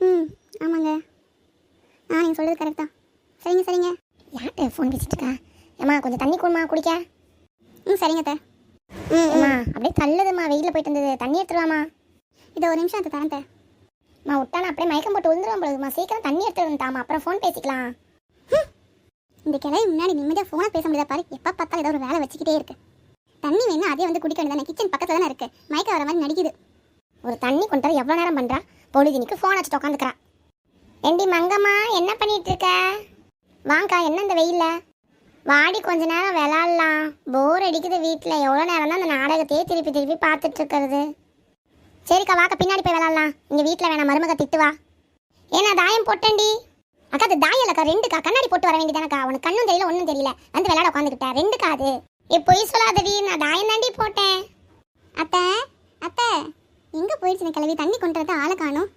ம் ஆமாங்க. நீங்கள் சொல்கிறது கரெக்ட் தான். சரிங்க சரிங்க. யார்கிட்ட ஃபோன் பேசிட்டு இருக்கா? ஏம்மா கொஞ்சம் தண்ணி கொடுமா குடிக்க. ம் சரிங்க அத்தை. அம்மா அப்படியே தள்ளுதுமா, வெயிலில் போயிட்டு இருந்தது, தண்ணி எடுத்துருவாமா. இதை ஒரு நிமிஷம் அத்தை தரேன் அத்தை. அம்மா விட்டானா அப்படியே மயக்கம் போட்டு விழுந்துருவான் போலதுமா, சீக்கிரம் தண்ணி எடுத்து வந்துட்டாமா, அப்புறம் ஃபோன் பேசிக்கலாம். இந்த கிளவி முன்னாடி நிம்மதியாக ஃபோனை பேச முடியாத பாரு, எப்போ பார்த்தாலும் ஏதோ ஒரு வேலை வச்சுக்கிட்டே இருக்கு. தண்ணி வேணும் அதே வந்து குடிக்க வேண்டியதானே, கிச்சன் பக்கத்தில் தானே இருக்குது, மயக்கம் வர மாதிரி நடிக்குது. ஒரு தண்ணி கொண்டு வர எவ்வளோ நேரம் பண்ணுறா, பொழுதுனிக்கு ஃபோன் வச்சுட்டு உட்காந்துக்கிறா. ஏண்டி மங்கம்மா என்ன பண்ணிட்டு இருக்க? வாங்கக்கா, என்ன இந்த வெயிலில்? வாடி கொஞ்ச நேரம் விளாட்லாம், போர் அடிக்குது வீட்டில், எவ்வளோ நேரம் தான் அந்த நாடகத்தையே திருப்பி திருப்பி பார்த்துட்டு இருக்கிறது. சரிக்கா வாக்க, பின்னாடி போய் விளாட்லாம். இங்கே வீட்டில் வேணாம், மருமக திட்டுவா. ஏன்னா தாயம் போட்டேன்டி. அக்கா அது தாயம் இல்லைக்கா, ரெண்டுக்கா, கண்ணாடி போட்டு வர வேண்டியதானக்கா, உனக்கு கண்ணும் தெரியல ஒன்றும் தெரியல, வந்து விளாட உட்காந்துக்கிட்டேன். ரெண்டுக்கா அது பொய் சொல்லாதடி, நான் தாயம் தாண்டி போட்டேன். அத்தை அத்தை எங்கே போயிடுச்சு கிளவி, தண்ணி கொண்டு வரது ஆளை காணும்.